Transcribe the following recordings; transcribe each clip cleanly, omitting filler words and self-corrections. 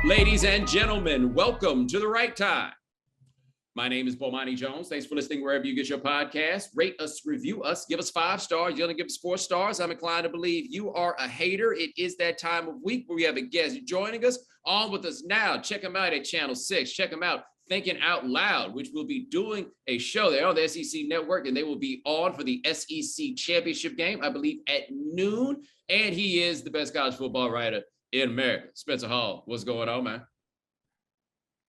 Ladies and gentlemen, welcome to The Right Time. My name is Bomani Jones. Thanks for listening wherever you get your podcast. Rate us, review us, give us 5 stars. You're going to give us 4 stars. I'm inclined to believe you are a hater. It is that time of week where we have a guest joining us. On with us now. Check them out at Channel 6. Check them out, Thinking Out Loud, which will be doing a show. They're on the SEC Network, and they will be on for the SEC Championship game, I believe, at noon. And he is the best college football writer in America. Spencer Hall, what's going on, man?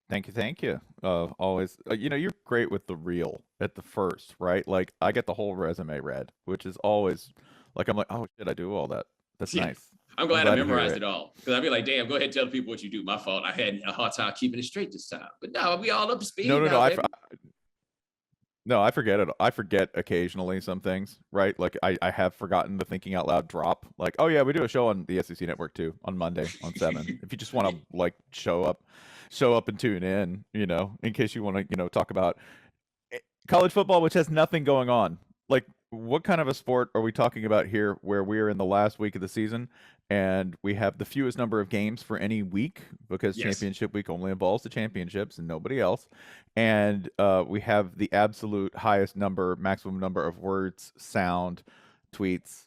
Thank you. Always, you're great with the reel at the first, right? Like I get the whole resume read, which is always like, I'm like, oh shit, I do all that. That's nice. I'm glad I memorized it all, because I'd be like, damn, go ahead and tell people what you do. My fault. I had a hard time keeping it straight this time. But no, we all up to speed. No, I forget it. I forget occasionally some things, right? Like I have forgotten the Thinking Out Loud drop. Like, oh yeah, we do a show on the SEC Network too on Monday on 7. If you just want to like show up and tune in, in case you want to, talk about college football, which has nothing going on. Like, what kind of a sport are we talking about here where we are in the last week of the season and we have the fewest number of games for any week because championship week only involves the championships and nobody else. And we have the absolute highest maximum number of words, sound, tweets,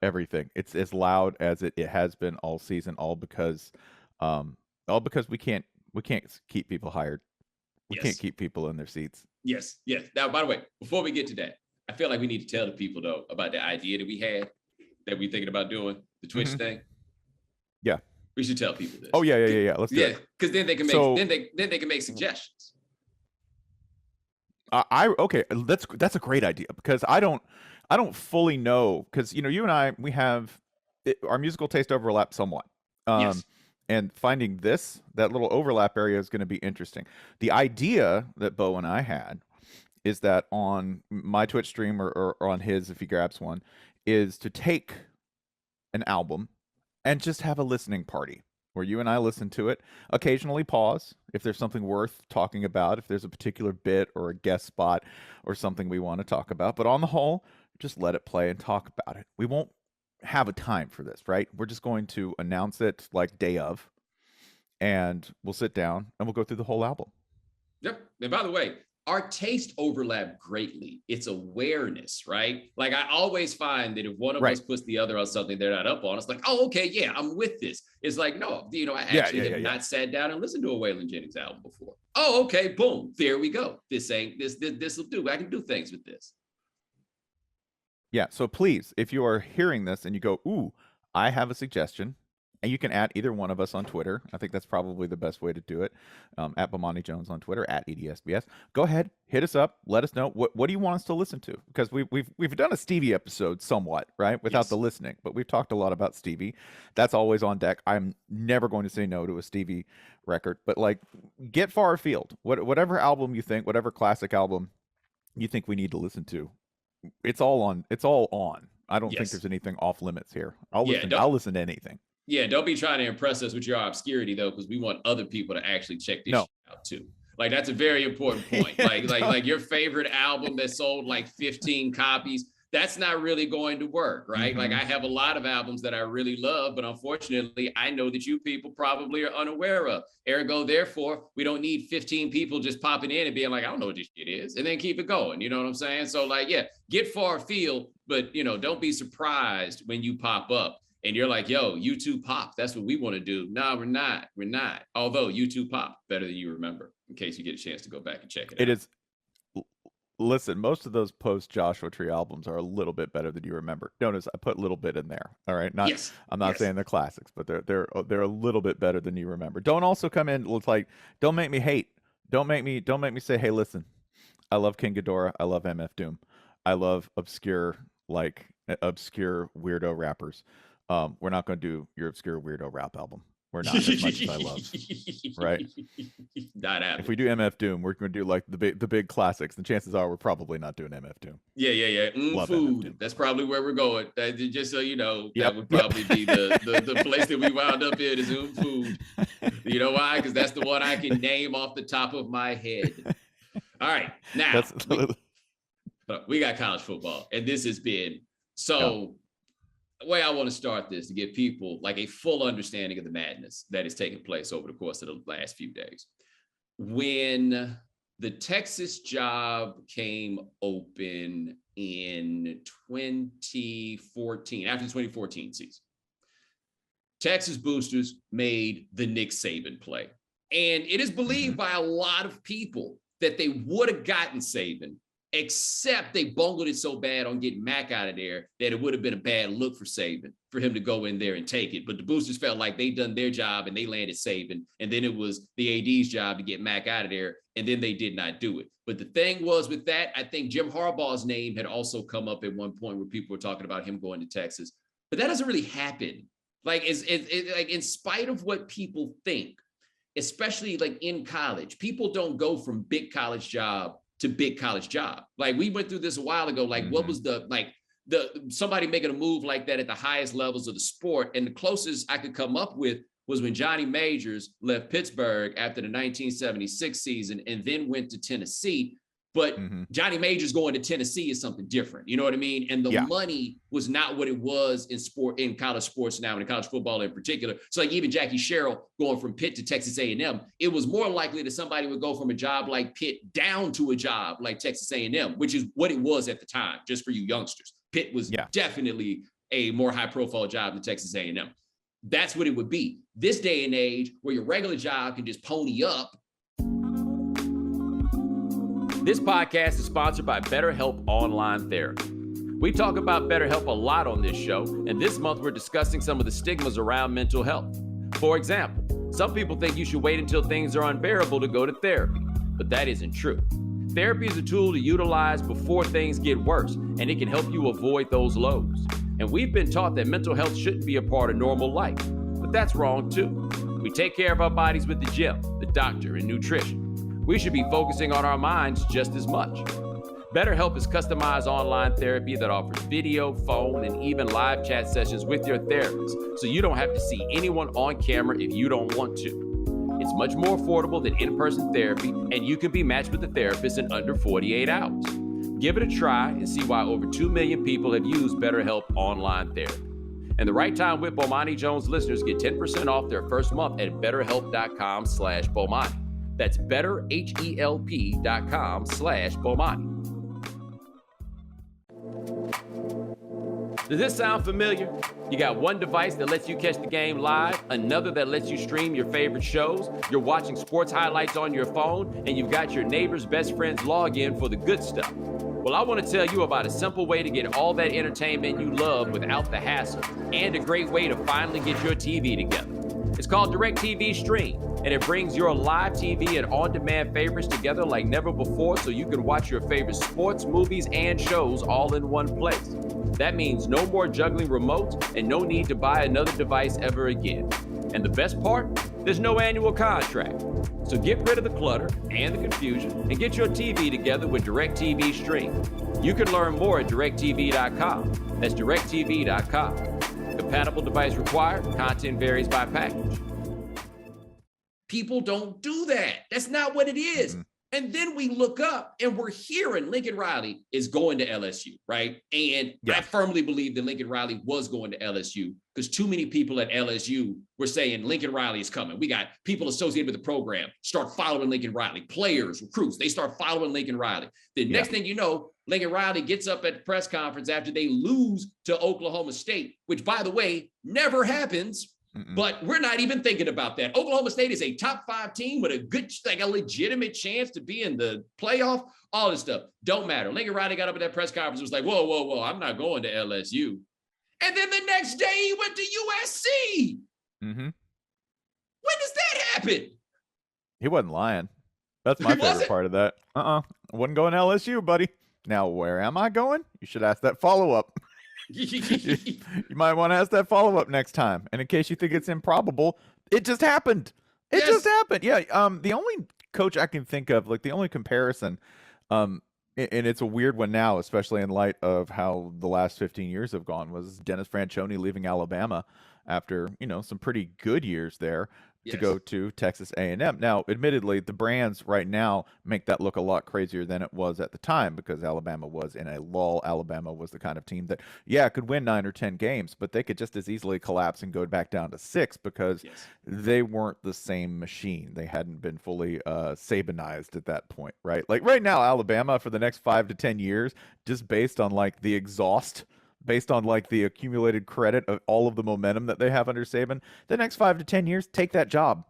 everything. It's as loud as it has been all season, all because we can't keep people hired. We can't keep people in their seats. Yes. Now, by the way, before we get to that, I feel like we need to tell the people though about the idea that we had that we're thinking about doing the Twitch thing. Yeah, we should tell people this. Oh yeah. Let's do it. Because then they can make then they can make suggestions. Okay, that's a great idea because I don't fully know because you and I our musical taste overlap somewhat. And finding that little overlap area is going to be interesting. The idea that Bo and I had is that on my Twitch stream or on his, if he grabs one, is to take an album and just have a listening party where you and I listen to it, occasionally pause if there's something worth talking about, if there's a particular bit or a guest spot or something we want to talk about. But on the whole, just let it play and talk about it. We won't have a time for this, right? We're just going to announce it like day of, and we'll sit down and we'll go through the whole album. Yep. And by the way, our taste overlap greatly. It's awareness, right? Like I always find that if one of us puts the other on something they're not up on, it's like, oh, okay, yeah, I'm with this. It's like, no, I actually have not sat down and listened to a Waylon Jennings album before. Oh, okay, boom, there we go. This will do. I can do things with this. Yeah, so please, if you are hearing this and you go, ooh, I have a suggestion, and you can add either one of us on Twitter. I think that's probably the best way to do it. At Bomani Jones on Twitter, at EDSBS. Go ahead, hit us up. Let us know what do you want us to listen to? Because we've done a Stevie episode somewhat, right, without the listening, but we've talked a lot about Stevie. That's always on deck. I'm never going to say no to a Stevie record, but like get far afield. Whatever album you think, whatever classic album you think we need to listen to, it's all on. I don't think there's anything off limits here. I'll listen to anything. Yeah, don't be trying to impress us with your obscurity though, because we want other people to actually check this shit out too. Like that's a very important point. Like your favorite album that sold like 15 copies, that's not really going to work, right? Like I have a lot of albums that I really love, but unfortunately, I know that you people probably are unaware of. Ergo, therefore, we don't need 15 people just popping in and being like, I don't know what this shit is, and then keep it going. You know what I'm saying? So like, yeah, get far afield, but don't be surprised when you pop up. And you're like, yo, YouTube pop. That's what we want to do. No, we're not. We're not. Although YouTube pop better than you remember, in case you get a chance to go back and check it out. It is. Listen, most of those post Joshua Tree albums are a little bit better than you remember. Notice I put a little bit in there. All right. I'm not saying they're classics, but they're a little bit better than you remember. Don't also come in like, don't make me hate. Don't make me say, hey, listen, I love King Ghidorah. I love MF Doom. I love obscure weirdo rappers. We're not going to do your obscure weirdo rap album. We're not as much as I love, right? Not happening. If we do MF Doom, we're going to do like the big classics. And chances are we're probably not doing MF Doom. Yeah. Food. That's probably where we're going. Just so you know, that would probably be the place that we wound up in is Food. You know why? Because that's the one I can name off the top of my head. All right, now we got college football, and this has been so. the way I want to start this to give people like a full understanding of the madness that is taking place over the course of the last few days. When the Texas job came open in 2014, after the 2014 season, Texas boosters made the Nick Saban play. And it is believed by a lot of people that they would have gotten Saban, except they bungled it so bad on getting Mac out of there that it would have been a bad look for Saban for him to go in there and take it. But the boosters felt like they'd done their job and they landed Saban. And then it was the AD's job to get Mac out of there. And then they did not do it. But the thing was with that, I think Jim Harbaugh's name had also come up at one point where people were talking about him going to Texas. But that doesn't really happen. Like, like in spite of what people think, especially like in college, people don't go from big college job to big college job. Like we went through this a while ago. Like what was somebody making a move like that at the highest levels of the sport? And the closest I could come up with was when Johnny Majors left Pittsburgh after the 1976 season and then went to Tennessee. But Johnny Majors going to Tennessee is something different. You know what I mean? And the money was not what it was in college sports now, and in college football in particular. So like even Jackie Sherrill going from Pitt to Texas A&M, it was more likely that somebody would go from a job like Pitt down to a job like Texas A&M, which is what it was at the time, just for you youngsters. Pitt was definitely a more high profile job than Texas A&M. That's what it would be. This day and age where your regular job can just pony up. This podcast is sponsored by BetterHelp Online Therapy. We talk about BetterHelp a lot on this show, and this month we're discussing some of the stigmas around mental health. For example, some people think you should wait until things are unbearable to go to therapy, but that isn't true. Therapy is a tool to utilize before things get worse, and it can help you avoid those lows. And we've been taught that mental health shouldn't be a part of normal life, but that's wrong too. We take care of our bodies with the gym, the doctor, and nutrition. We should be focusing on our minds just as much. BetterHelp is customized online therapy that offers video, phone, and even live chat sessions with your therapist, so you don't have to see anyone on camera if you don't want to. It's much more affordable than in-person therapy, and you can be matched with a therapist in under 48 hours. Give it a try and see why over 2 million people have used BetterHelp online therapy. And the Right Time with Bomani Jones listeners get 10% off their first month at betterhelp.com/Bomani. That's betterhelp.com/Bomani. Does this sound familiar? You got one device that lets you catch the game live, another that lets you stream your favorite shows, you're watching sports highlights on your phone, and you've got your neighbor's best friend's login for the good stuff. Well, I want to tell you about a simple way to get all that entertainment you love without the hassle, and a great way to finally get your TV together. It's called DirecTV Stream, and it brings your live TV and on-demand favorites together like never before, so you can watch your favorite sports, movies, and shows all in one place. That means no more juggling remotes and no need to buy another device ever again. And the best part? There's no annual contract. So get rid of the clutter and the confusion and get your TV together with DirecTV Stream. You can learn more at directtv.com. That's directtv.com. Compatible device required. Content varies by package. People don't do that. That's not what it is. And then we look up and we're hearing Lincoln Riley is going to LSU, right? And I firmly believe that Lincoln Riley was going to LSU because too many people at LSU were saying Lincoln Riley is coming. We got people associated with the program start following Lincoln Riley, players, recruits, they start following Lincoln Riley. The next thing you know, Lincoln Riley gets up at the press conference after they lose to Oklahoma State, which, by the way, never happens. But we're not even thinking about that. Oklahoma State is a top 5 team with a good, like a legitimate chance to be in the playoff. All this stuff don't matter. Lincoln Riley got up at that press conference and was like, whoa, I'm not going to LSU. And then the next day he went to USC. When does that happen? He wasn't lying. That's my favorite part of that. I wasn't going to LSU, buddy. Now, where am I going? You should ask that follow-up. You might want to ask that follow-up next time. And in case you think it's improbable, it just happened. It just happened. Yeah. The only coach I can think of, like the only comparison, and it's a weird one now, especially in light of how the last 15 years have gone, was Dennis Franchione leaving Alabama after, some pretty good years there. to go to Texas A&M. Now, admittedly, the brands right now make that look a lot crazier than it was at the time because Alabama was in a lull. Alabama was the kind of team that, could win 9 or 10 games, but they could just as easily collapse and go back down to 6 because they weren't the same machine. They hadn't been fully Sabanized at that point, right? Like right now, Alabama for the next 5 to 10 years, just based on like the exhaust, based on like the accumulated credit of all of the momentum that they have under Saban, the next 5 to 10 years, take that job.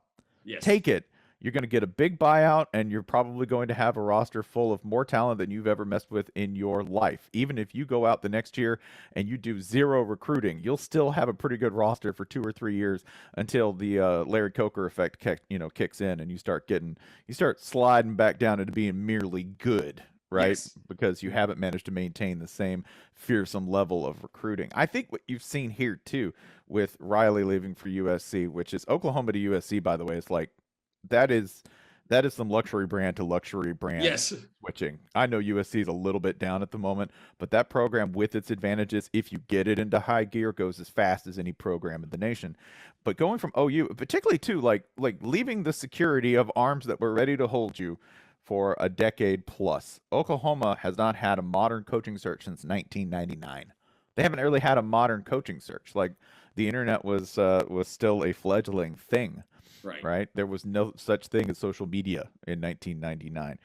Take it. You're going to get a big buyout, and you're probably going to have a roster full of more talent than you've ever messed with in your life. Even if you go out the next year and you do 0 recruiting, you'll still have a pretty good roster for 2 or 3 years until the Larry Coker effect kicks in, and you start sliding back down into being merely good. Right? Because you haven't managed to maintain the same fearsome level of recruiting. I think what you've seen here too with Riley leaving for USC, which is Oklahoma to USC, by the way, is like that is some luxury brand to luxury brand switching. I know USC is a little bit down at the moment, but that program with its advantages, if you get it into high gear, goes as fast as any program in the nation. But going from OU, particularly too, like leaving the security of arms that were ready to hold you for a decade plus. Oklahoma has not had a modern coaching search since 1999. They haven't really had a modern coaching search. Like the internet was still a fledgling thing, right? There was no such thing as social media in 1999.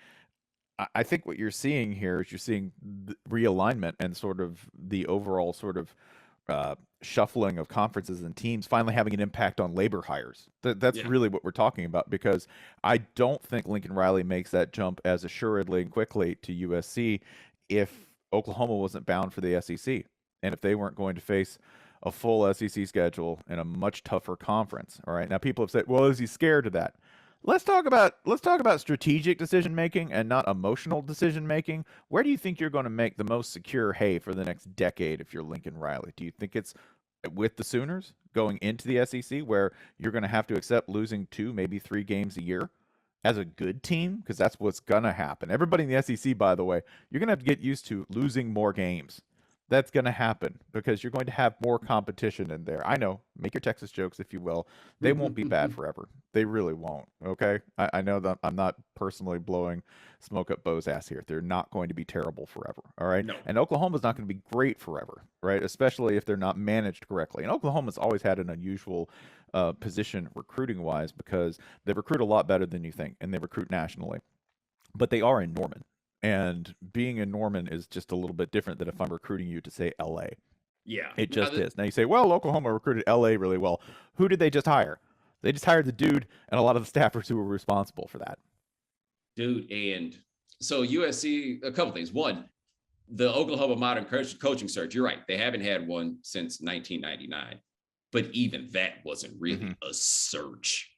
I think what you're seeing here is you're seeing the realignment and sort of the overall sort of shuffling of conferences and teams finally having an impact on labor hires. That's really what we're talking about, because I don't think Lincoln Riley makes that jump as assuredly and quickly to USC if Oklahoma wasn't bound for the SEC and if they weren't going to face a full SEC schedule in a much tougher conference. All right. Now people have said, well, is he scared of that? Let's talk about strategic decision making and not emotional decision making. Where do you think you're going to make the most secure hay for the next decade if you're Lincoln Riley? Do you think it's with the Sooners going into the SEC, where you're going to have to accept losing 2, maybe 3 games a year as a good team? Because that's what's going to happen. Everybody in the SEC, by the way, you're going to have to get used to losing more games. That's going to happen because you're going to have more competition in there. I know, make your Texas jokes if you will. They won't be bad forever. They really won't, okay? I know that I'm not personally blowing smoke up Bo's ass here. They're not going to be terrible forever, all right? No. And Oklahoma's not going to be great forever, right? Especially if they're not managed correctly. And Oklahoma's always had an unusual position recruiting-wise because they recruit a lot better than you think, and they recruit nationally. But they are in Norman. And being in Norman is just a little bit different than if I'm recruiting you to, say, L.A. Yeah. It just is. Now you say, well, Oklahoma recruited L.A. really well. Who did they just hire? They just hired the dude and a lot of the staffers who were responsible for that. Dude, and so USC, a couple things. One, the Oklahoma modern coaching search, you're right. They haven't had one since 1999. But even that wasn't really a search.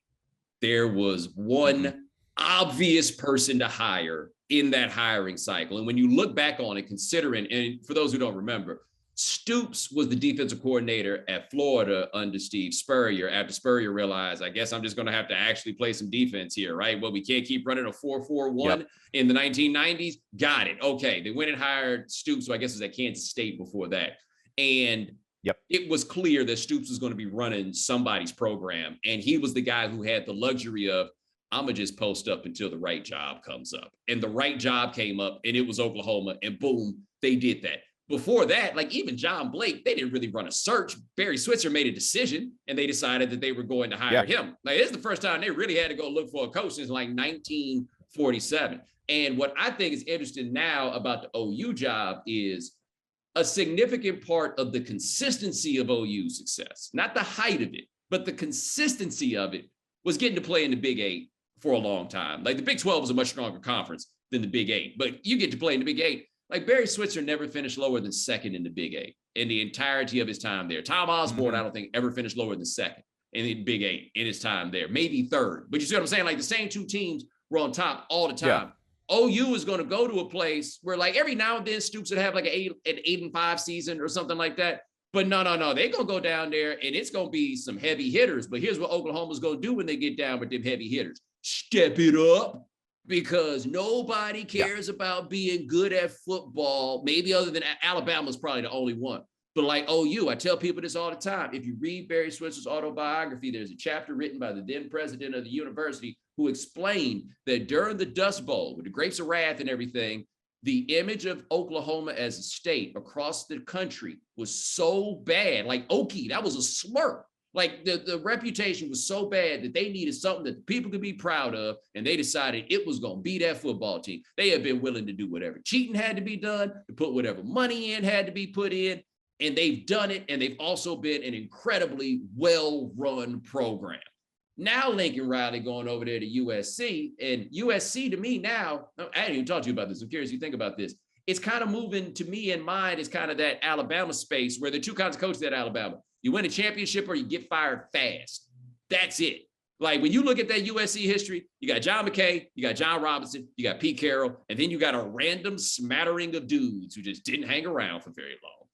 There was one obvious person to hire in that hiring cycle. And when you look back on it, considering, and for those who don't remember, Stoops was the defensive coordinator at Florida under Steve Spurrier after Spurrier realized, I guess I'm just going to have to actually play some defense here, right? Well, we can't keep running a 4-4-1 in the 1990s. Got it. Okay. They went and hired Stoops, who I guess was at Kansas State before that. And it was clear that Stoops was going to be running somebody's program. And he was the guy who had the luxury of, I'm going to just post up until the right job comes up. And the right job came up, and it was Oklahoma, and boom, they did that. Before that, like even John Blake, they didn't really run a search. Barry Switzer made a decision, and they decided that they were going to hire him. Like, this is the first time they really had to go look for a coach since like 1947. And what I think is interesting now about the OU job is a significant part of the consistency of OU's success, not the height of it, but the consistency of it was getting to play in the Big 8 for a long time. Like the Big 12 was a much stronger conference than the Big 8, but you get to play in the Big 8. Like Barry Switzer never finished lower than second in the Big 8 in the entirety of his time there. Tom Osborne, I don't think ever finished lower than second in the Big 8 in his time there, maybe third. But you see what I'm saying? Like the same two teams were on top all the time. OU is going to go to a place where like every now and then Stoops would have like an 8-5 season or something like that. But no. They're going to go down there and it's going to be some heavy hitters. But here's what Oklahoma's going to do when they get down with them heavy hitters. Step it up, because nobody cares about being good at football. Maybe other than Alabama's probably the only one. But like OU, I tell people this all the time. If you read Barry Switzer's autobiography, there's a chapter written by the then president of the university who explained that during the Dust Bowl, with the Grapes of Wrath and everything, the image of Oklahoma as a state across the country was so bad. Like Okie, that was a slur. Like the reputation was so bad that they needed something that the people could be proud of, and they decided it was going to be that football team. They had been willing to do whatever cheating had to be done, to put whatever money in had to be put in, and they've done it, and they've also been an incredibly well-run program. Now Lincoln Riley going over there to USC, and USC to me now, I didn't even talk to you about this. I'm curious you think about this. It's kind of moving to me in mind is kind of that Alabama space where there are two kinds of coaches at Alabama. You win a championship or you get fired fast. That's it. Like when you look at that USC history, you got John McKay, you got John Robinson, you got Pete Carroll, and then you got a random smattering of dudes who just didn't hang around for very long.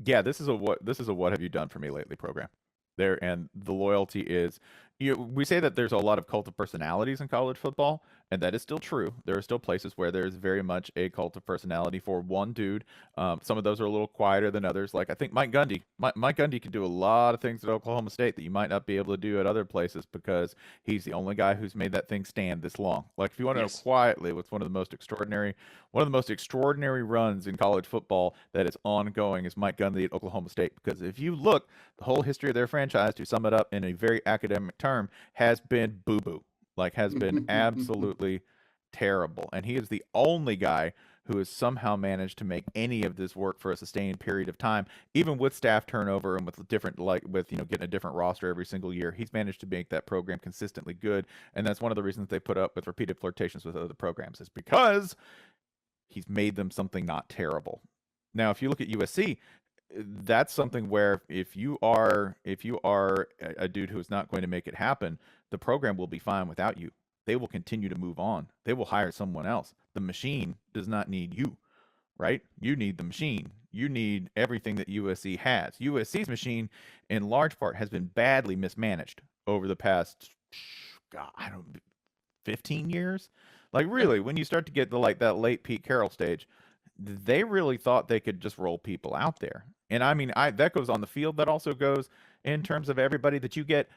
Yeah, this is a what have you done for me lately program. There, and the loyalty is, we say that there's a lot of cult of personalities in college football, and that is still true. There are still places where there's very much a cult of personality for one dude. Some of those are a little quieter than others. Like I think Mike Gundy. Mike Gundy can do a lot of things at Oklahoma State that you might not be able to do at other places because he's the only guy who's made that thing stand this long. Like if you want to know quietly what's one of the most extraordinary runs in college football that is ongoing is Mike Gundy at Oklahoma State. Because if you look, the whole history of their franchise, to sum it up in a very academic term, has been boo-boo. Like has been absolutely terrible. And he is the only guy who has somehow managed to make any of this work for a sustained period of time, even with staff turnover and with different, getting a different roster every single year. He's managed to make that program consistently good. And that's one of the reasons they put up with repeated flirtations with other programs, is because he's made them something not terrible. Now, if you look at USC, that's something where if you are a dude who is not going to make it happen, the program will be fine without you. They will continue to move on. They will hire someone else. The machine does not need you, right? You need the machine. You need everything that USC has. USC's machine, in large part, has been badly mismanaged over the past, 15 years. Like really, when you start to get to like that late Pete Carroll stage, they really thought they could just roll people out there. And I mean, that goes on the field. That also goes in terms of everybody that you get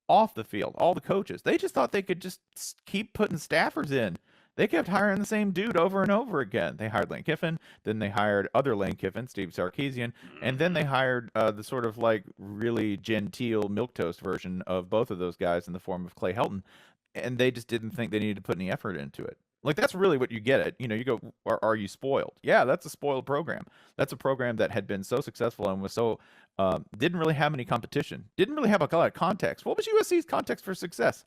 off the field, all the coaches. They just thought they could just keep putting staffers in. They kept hiring the same dude over and over again. They hired Lane Kiffin, then they hired other Lane Kiffin, Steve Sarkisian, and then they hired the sort of like really genteel milquetoast version of both of those guys in the form of Clay Helton. And they just didn't think they needed to put any effort into it. Like, that's really what you get at. You go, are you spoiled? Yeah, that's a spoiled program. That's a program that had been so successful and was so, didn't really have any competition. Didn't really have a lot of context. What was USC's context for success?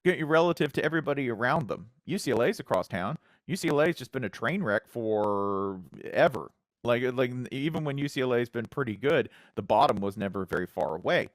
Relative to everybody around them. UCLA's across town. UCLA's just been a train wreck forever. Like even when UCLA's been pretty good, the bottom was never very far away.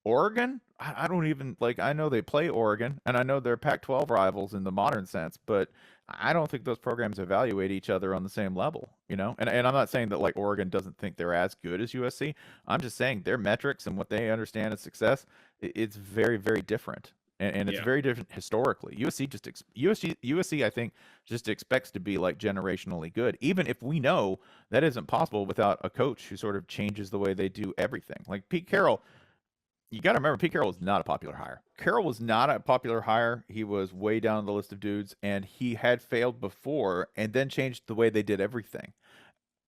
Oregon, I don't even I know they play Oregon, and I know they're Pac-12 rivals in the modern sense, but I don't think those programs evaluate each other on the same level, And I'm not saying that Oregon doesn't think they're as good as USC. I'm just saying their metrics and what they understand as success, it's very, very different, and it's very different historically. USC, I think, just expects to be generationally good, even if we know that isn't possible without a coach who sort of changes the way they do everything. Like Pete Carroll. You got to remember, Pete Carroll was not a popular hire. Carroll was not a popular hire. He was way down the list of dudes, and he had failed before and then changed the way they did everything.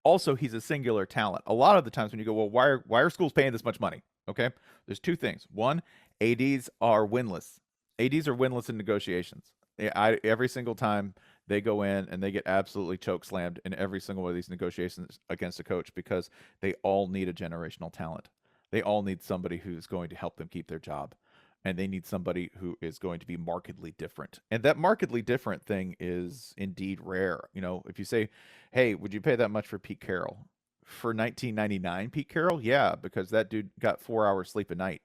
Also, he's a singular talent. A lot of the times when you go, well, why are schools paying this much money? Okay, there's two things. One, ADs are winless. ADs are winless in negotiations. Every single time they go in and they get absolutely choke slammed in every single one of these negotiations against a coach because they all need a generational talent. They all need somebody who's going to help them keep their job. And they need somebody who is going to be markedly different. And that markedly different thing is indeed rare. If you say, hey, would you pay that much for Pete Carroll? For 1999 Pete Carroll? Yeah, because that dude got 4 hours sleep a night.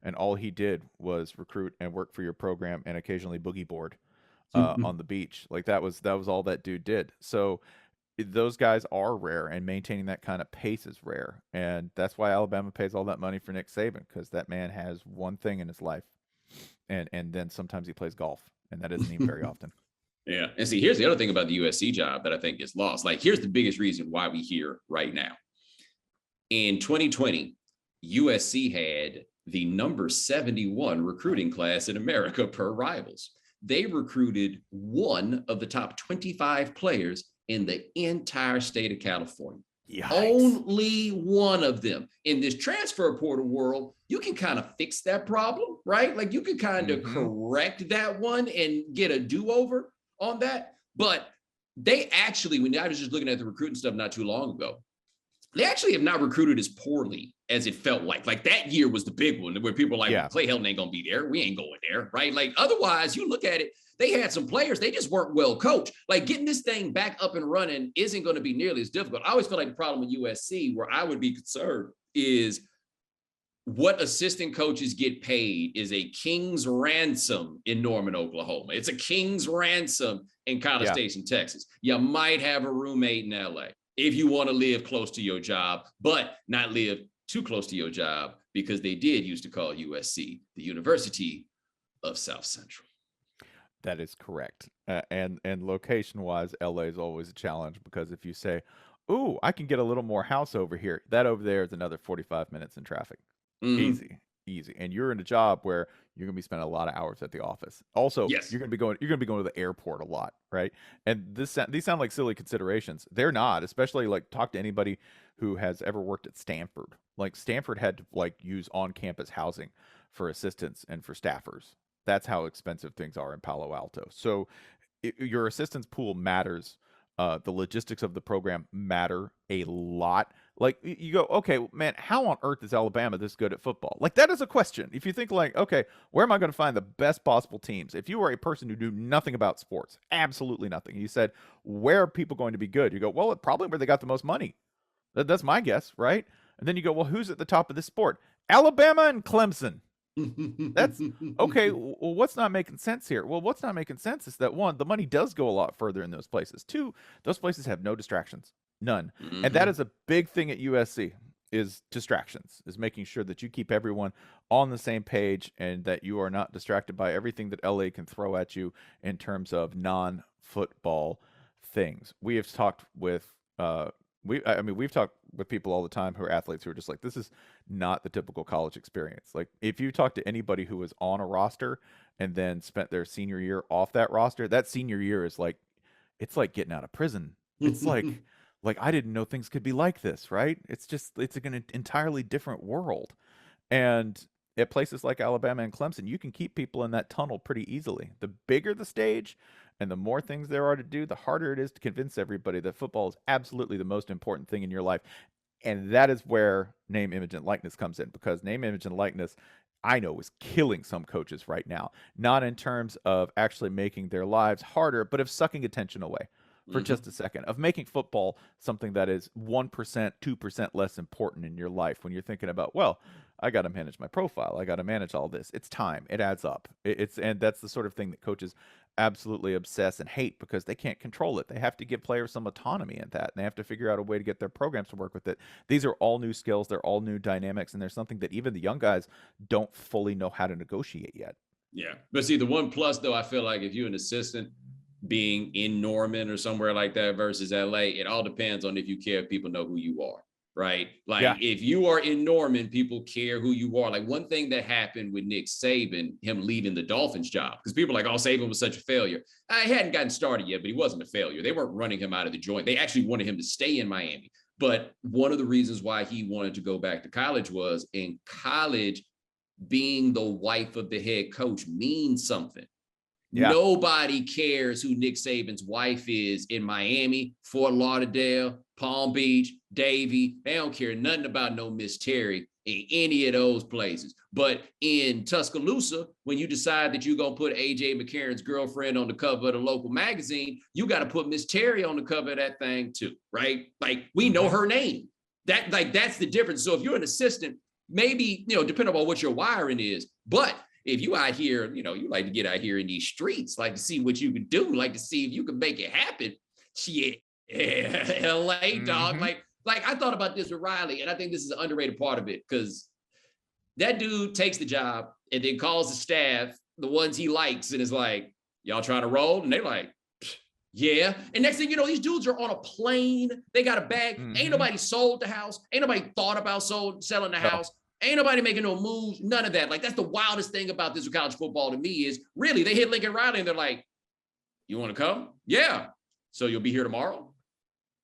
And all he did was recruit and work for your program and occasionally boogie board on the beach. That was all that dude did. So those guys are rare, and maintaining that kind of pace is rare. And that's why Alabama pays all that money for Nick Saban, because that man has one thing in his life. And then sometimes he plays golf, and that isn't even very often. Yeah. And see, here's the other thing about the USC job that I think gets lost. Here's the biggest reason why we here right now. In 2020, USC had the number 71 recruiting class in America per Rivals. They recruited one of the top 25 players in the entire state of California. Yikes. Only one of them. In this transfer portal world, you can kind of fix that problem, right? Like you can kind of correct that one and get a do-over on that. But they actually, when I was just looking at the recruiting stuff not too long ago, they actually have not recruited as poorly as it felt like. Like that year was the big one where people were like, well, Clay Helton ain't going to be there. We ain't going there, right? Like otherwise, you look at it, they had some players, they just weren't well coached. Like getting this thing back up and running isn't going to be nearly as difficult. I always feel like the problem with USC, where I would be concerned, is what assistant coaches get paid is a king's ransom in Norman, Oklahoma. It's a king's ransom in College Station, Texas. You might have a roommate in LA if you want to live close to your job, but not live too close to your job, because they did used to call USC the University of South Central. That is correct. And location-wise, LA is always a challenge, because if you say, ooh, I can get a little more house over here, that over there is another 45 minutes in traffic. Easy. And you're in a job where you're going to be spending a lot of hours at the office. Also, you're going to be going to the airport a lot, right? And these sound like silly considerations. They're not, especially like talk to anybody who has ever worked at Stanford. Like Stanford had to like use on-campus housing for assistants and for staffers. That's how expensive things are in Palo Alto. So your assistance pool matters. The logistics of the program matter a lot. Like you go, okay, man, how on earth is Alabama this good at football? Like that is a question. If you think like, okay, where am I going to find the best possible teams? If you are a person who knew nothing about sports, absolutely nothing, you said, where are people going to be good? You go, well, probably where they got the most money. That's my guess, right? And then you go, well, who's at the top of this sport? Alabama and Clemson. That's okay. Well, what's not making sense here? Well, what's not making sense is that one, the money does go a lot further in those places. Two, those places have no distractions, none. And that is a big thing at USC, is distractions, is making sure that you keep everyone on the same page and that you are not distracted by everything that LA can throw at you in terms of non-football things. We have talked with we've talked with people all the time who are athletes who are just like, this is not the typical college experience. Like if you talk to anybody who was on a roster and then spent their senior year off that roster, that senior year is like, it's like getting out of prison. It's like I didn't know things could be like this, right? It's an entirely different world. And at places like Alabama and Clemson, you can keep people in that tunnel pretty easily. The bigger the stage and the more things there are to do, the harder it is to convince everybody that football is absolutely the most important thing in your life. And that is where name, image, and likeness comes in, because name, image, and likeness, I know, is killing some coaches right now. Not in terms of actually making their lives harder, but of sucking attention away for just a second, of making football something that is 1%, 2% less important in your life when you're thinking about, well, I got to manage my profile. I got to manage all this. It's time. It adds up. And that's the sort of thing that coaches absolutely obsess and hate, because they can't control it. They have to give players some autonomy in that, and they have to figure out a way to get their programs to work with it. These are all new skills. They're all new dynamics, and there's something that even the young guys don't fully know how to negotiate yet. Yeah. But see, the one plus, though, I feel like if you're an assistant being in Norman or somewhere like that versus LA, it all depends on if you care if people know who you are. Right? Like if you are in Norman, people care who you are. Like one thing that happened with Nick Saban, him leaving the Dolphins job, because people are like, oh, Saban was such a failure. He hadn't gotten started yet, but he wasn't a failure. They weren't running him out of the joint. They actually wanted him to stay in Miami. But one of the reasons why he wanted to go back to college was, in college, being the wife of the head coach means something. Yeah. Nobody cares who Nick Saban's wife is in Miami, Fort Lauderdale, Palm Beach, Davie. They don't care nothing about no Miss Terry in any of those places. But in Tuscaloosa, when you decide that you're going to put A.J. McCarron's girlfriend on the cover of the local magazine, you got to put Miss Terry on the cover of that thing too, right? Like we know her name. That's the difference. So if you're an assistant, maybe, depending on what your wiring is, but if you out here, you like to get out here in these streets, like to see what you can do, like to see if you can make it happen. Shit, LA, dog. Like I thought about this with Riley, and I think this is an underrated part of it, because that dude takes the job and then calls the staff, the ones he likes, and is like, y'all trying to roll? And they're like, Yeah. And next thing you know, these dudes are on a plane. They got a bag. Ain't nobody sold the house. Ain't nobody thought about selling the house. Ain't nobody making no moves. None of that. Like, that's the wildest thing about this with college football to me is really they hit Lincoln Riley and they're like, you want to come? Yeah. So you'll be here tomorrow?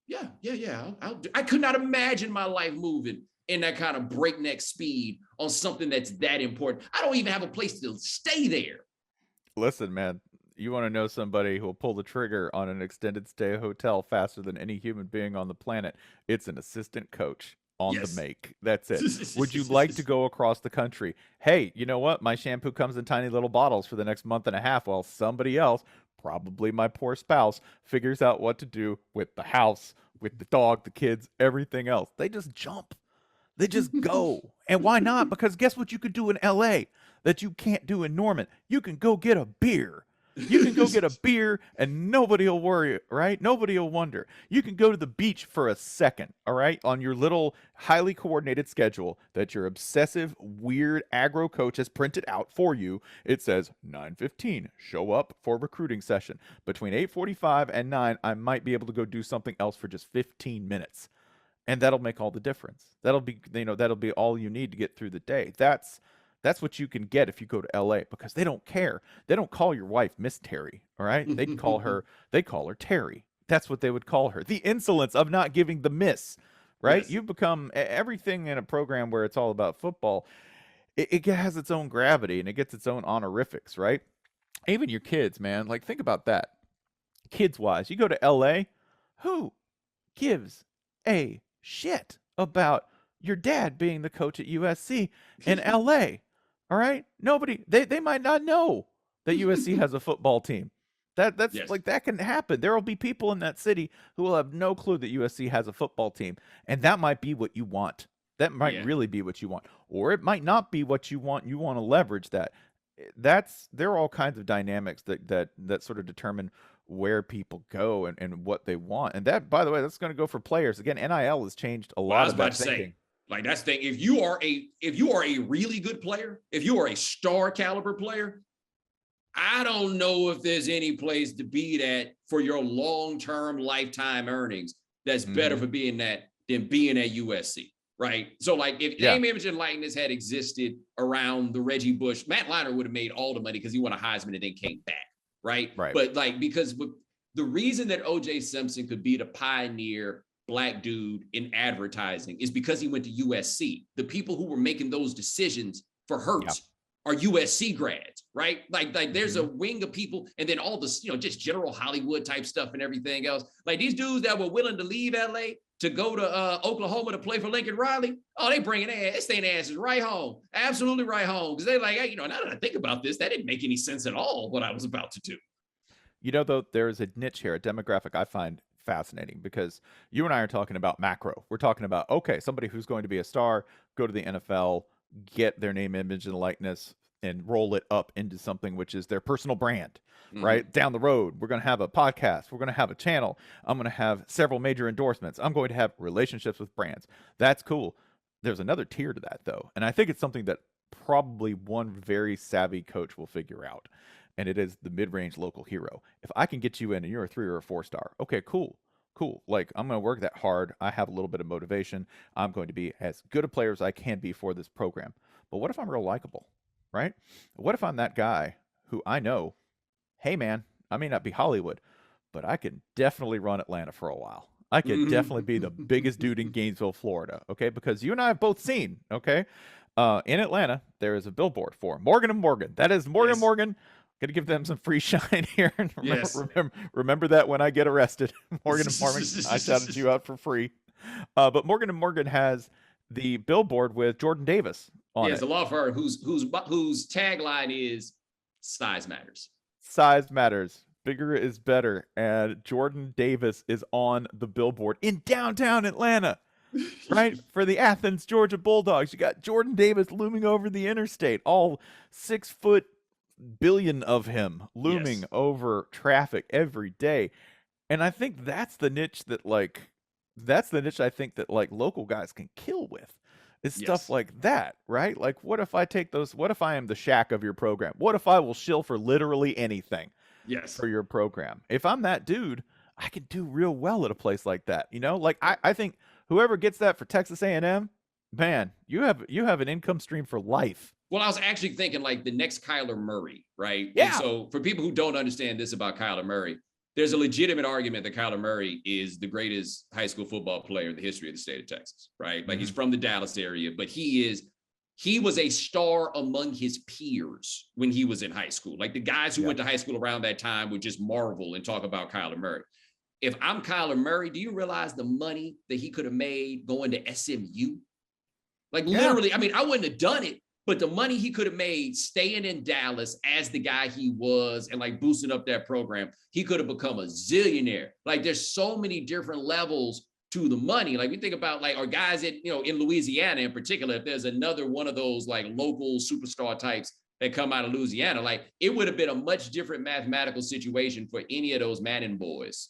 Yeah. I could not imagine my life moving in that kind of breakneck speed on something that's that important. I don't even have a place to stay there. Listen, man, you want to know somebody who will pull the trigger on an extended stay hotel faster than any human being on the planet? It's an assistant coach on the make. That's it. Would you like to go across the country? Hey, you know what? My shampoo comes in tiny little bottles for the next month and a half while somebody else, probably my poor spouse, figures out what to do with the house, with the dog, the kids, everything else. They just jump. They just go. And why not? Because guess what you could do in LA that you can't do in Norman? You can go get a beer. You can go get a beer and nobody will worry, right? Nobody will wonder. You can go to the beach for a second, all right, on your little highly coordinated schedule that your obsessive, weird aggro coach has printed out for you. It says 9:15, show up for recruiting session. Between 8:45 and 9, I might be able to go do something else for just 15 minutes. And that'll make all the difference. That'll be all you need to get through the day. That's what you can get if you go to LA because they don't care. They don't call your wife Miss Terry, all right? They call her Terry. That's what they would call her. The insolence of not giving the miss, right? Yes. You've become everything in a program where it's all about football. It has its own gravity and it gets its own honorifics, right? Even your kids, man. Like, think about that. Kids-wise, you go to LA, who gives a shit about your dad being the coach at USC in LA? All right, nobody. They might not know that USC has a football team. That's like that can happen. There will be people in that city who will have no clue that USC has a football team, and that might be what you want. That might really be what you want, or it might not be what you want. You want to leverage that. There are all kinds of dynamics that sort of determine where people go and what they want. And that, by the way, that's going to go for players. Again, NIL has changed a lot of that thinking. Like, that's the thing. If you are a really good player, if you are a star caliber player, I don't know if there's any place to be that for your long-term lifetime earnings that's better for being that than being at USC, right? So, like, if name, image, and likeness had existed around the Reggie Bush, Matt Leinart would have made all the money because he won a Heisman and then came back, right? But, like, because the reason that O.J. Simpson could be the pioneer Black dude in advertising is because he went to USC. The people who were making those decisions for Hurts are USC grads, right? Like there's a wing of people, and then all this, just general Hollywood type stuff and everything else. Like, these dudes that were willing to leave LA to go to Oklahoma to play for Lincoln Riley, they staying asses right home, absolutely right home, because they're like, hey, now that I think about this, that didn't make any sense at all what I was about to do. Though, there is a niche here, a demographic I find fascinating, because you and I are talking about macro. We're talking about, okay, somebody who's going to be a star, go to the NFL, get their name, image, and likeness, and roll it up into something which is their personal brand, right? Down the road, we're going to have a podcast. We're going to have a channel. I'm going to have several major endorsements. I'm going to have relationships with brands. That's cool. There's another tier to that, though. And I think it's something that probably one very savvy coach will figure out. And it is the mid-range local hero. If I can get you in and you're a 3 or a 4-star, okay, cool. Like, I'm going to work that hard. I have a little bit of motivation. I'm going to be as good a player as I can be for this program. But what if I'm real likable, right? What if I'm that guy who I know, hey, man, I may not be Hollywood, but I can definitely run Atlanta for a while. I could definitely be the biggest dude in Gainesville, Florida, okay? Because you and I have both seen, okay? In Atlanta, there is a billboard for Morgan & Morgan. That is Morgan & Morgan. Got to give them some free shine here. And remember that when I get arrested. Morgan & Morgan, I shouted you out for free. But Morgan & Morgan has the billboard with Jordan Davis on it. It's a law firm whose tagline is size matters. Size matters. Bigger is better. And Jordan Davis is on the billboard in downtown Atlanta, right? For the Athens, Georgia Bulldogs. You got Jordan Davis looming over the interstate, all 6 foot billion of him looming over traffic every day. And I think that's the niche that I think that local guys can kill with, is stuff like that, right? Like, what if I am the Shaq of your program? What if I will shill for literally anything? Yes. for your program. If I'm that dude, I could do real well at a place like that. Like I think whoever gets that for Texas A&M, man, you have an income stream for life. Well, I was actually thinking like the next Kyler Murray, right? Yeah. And so for people who don't understand this about Kyler Murray, there's a legitimate argument that Kyler Murray is the greatest high school football player in the history of the state of Texas, right? Like he's from the Dallas area, but he was a star among his peers when he was in high school. Like the guys who went to high school around that time would just marvel and talk about Kyler Murray. If I'm Kyler Murray, do you realize the money that he could have made going to SMU? Like literally, I mean, I wouldn't have done it, but the money he could have made staying in Dallas as the guy he was and like boosting up that program, he could have become a zillionaire. Like there's so many different levels to the money. Like we think about like our guys in Louisiana in particular, if there's another one of those like local superstar types that come out of Louisiana, like it would have been a much different mathematical situation for any of those Manning boys.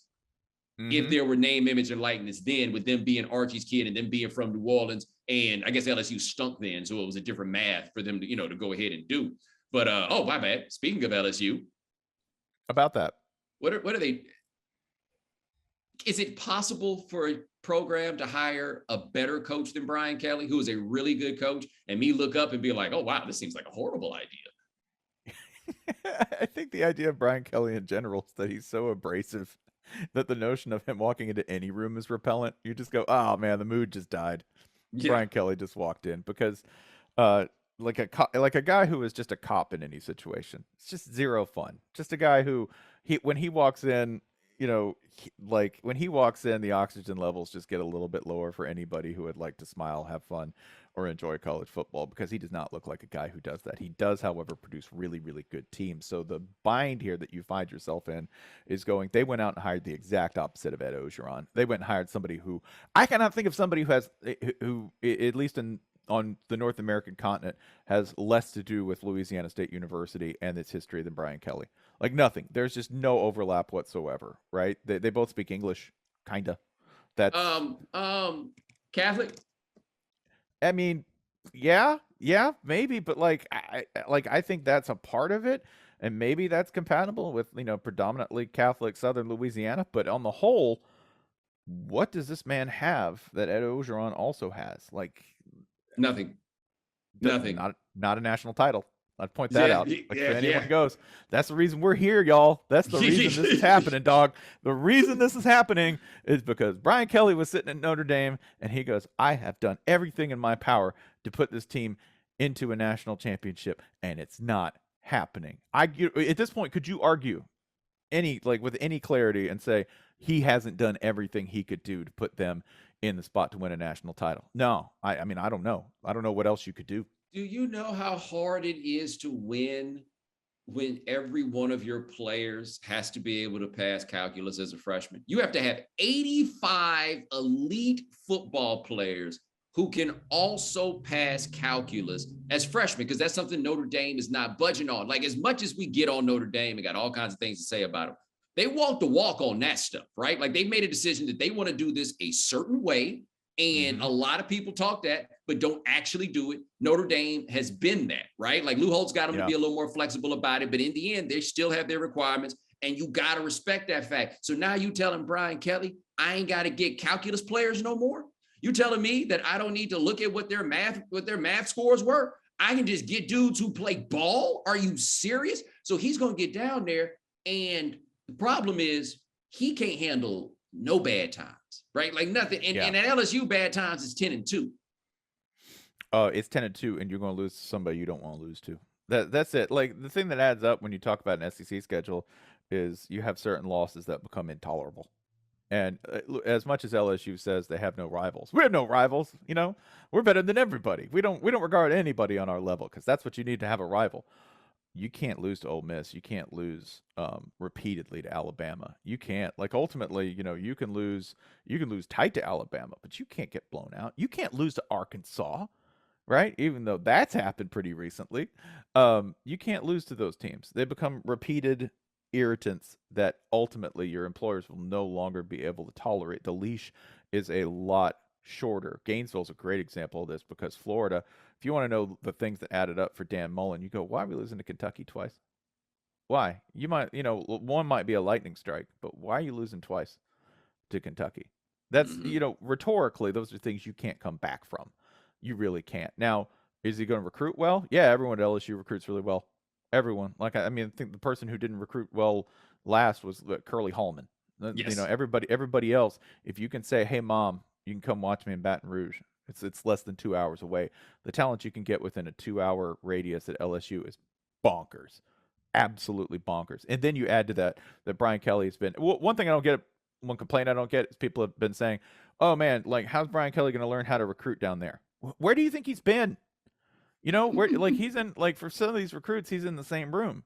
If there were name, image, and likeness then, with them being Archie's kid and them being from New Orleans, and I guess LSU stunk then, so it was a different math for them to, to go ahead and do. But oh, my bad. Speaking of LSU, about that, what are they? Is it possible for a program to hire a better coach than Brian Kelly, who is a really good coach, and me look up and be like, oh wow, this seems like a horrible idea? I think the idea of Brian Kelly in general is that he's so abrasive that the notion of him walking into any room is repellent. You just go, oh man, the mood just died. Yeah. Brian Kelly just walked in because like a guy who is just a cop in any situation. It's just zero fun. Just a guy who when he walks in, when he walks in, the oxygen levels just get a little bit lower for anybody who would like to smile, have fun, or enjoy college football, because he does not look like a guy who does that. He does, however, produce really, really good teams. So the bind here that you find yourself in is they went out and hired the exact opposite of Ed Ogeron. They went and hired somebody who I cannot think of somebody who at least on the North American continent has less to do with Louisiana State University and its history than Brian Kelly. Like nothing. There's just no overlap whatsoever, right? They both speak English, kinda. That's Catholic. I mean, yeah, maybe, but I think that's a part of it, and maybe that's compatible with predominantly Catholic Southern Louisiana. But on the whole, what does this man have that Ed Ogeron also has? Like nothing. Not a national title. I'd point that out. If anyone goes, that's the reason we're here, y'all. That's the reason this is happening, dog. The reason this is happening is because Brian Kelly was sitting at Notre Dame, and he goes, I have done everything in my power to put this team into a national championship, and it's not happening. At this point, could you argue with any clarity and say he hasn't done everything he could do to put them in the spot to win a national title? No. I mean, I don't know. I don't know what else you could do. Do you know how hard it is to win when every one of your players has to be able to pass calculus as a freshman? You have to have 85 elite football players who can also pass calculus as freshmen, because that's something Notre Dame is not budging on. Like, as much as we get on Notre Dame and got all kinds of things to say about them, they walked the walk on that stuff, right? Like, they made a decision that they want to do this a certain way. And a lot of people talk that, but don't actually do it. Notre Dame has been that, right? Like Lou Holtz got them to be a little more flexible about it, but in the end, they still have their requirements, and you got to respect that fact. So now you telling Brian Kelly, I ain't got to get calculus players no more? You telling me that I don't need to look at what their math scores were? I can just get dudes who play ball? Are you serious? So he's going to get down there, and the problem is he can't handle no bad times, right? Like nothing. And at LSU, bad times is 10-2. It's 10-2, and you're going to lose to somebody you don't want to lose to. That's it. Like, the thing that adds up when you talk about an SEC schedule is you have certain losses that become intolerable. And as much as LSU says they have no rivals, we have no rivals. We're better than everybody. We don't regard anybody on our level, because that's what you need to have a rival. You can't lose to Ole Miss. You can't lose repeatedly to Alabama. You can't. Like, ultimately, you can lose tight to Alabama, but you can't get blown out. You can't lose to Arkansas, right? Even though that's happened pretty recently. You can't lose to those teams. They become repeated irritants that ultimately your employers will no longer be able to tolerate. The leash is a lot shorter. Gainesville's a great example of this, because Florida, if you want to know the things that added up for Dan Mullen, you go, why are we losing to Kentucky twice? Why? You might, one might be a lightning strike, but why are you losing twice to Kentucky? That's, rhetorically, those are things you can't come back from. You really can't. Now, is he going to recruit well? Yeah, everyone at LSU recruits really well. Everyone. Like, I think the person who didn't recruit well last was Curly Hallman. Yes. Everybody else, if you can say, hey, Mom, you can come watch me in Baton Rouge. It's less than 2 hours away. The talent you can get within a 2-hour radius at LSU is bonkers. Absolutely bonkers. And then you add to that Brian Kelly has been, one thing I don't get, one complaint I don't get is people have been saying, oh man, like how's Brian Kelly going to learn how to recruit down there? Where do you think he's been? Where, like he's in, like for some of these recruits, he's in the same room.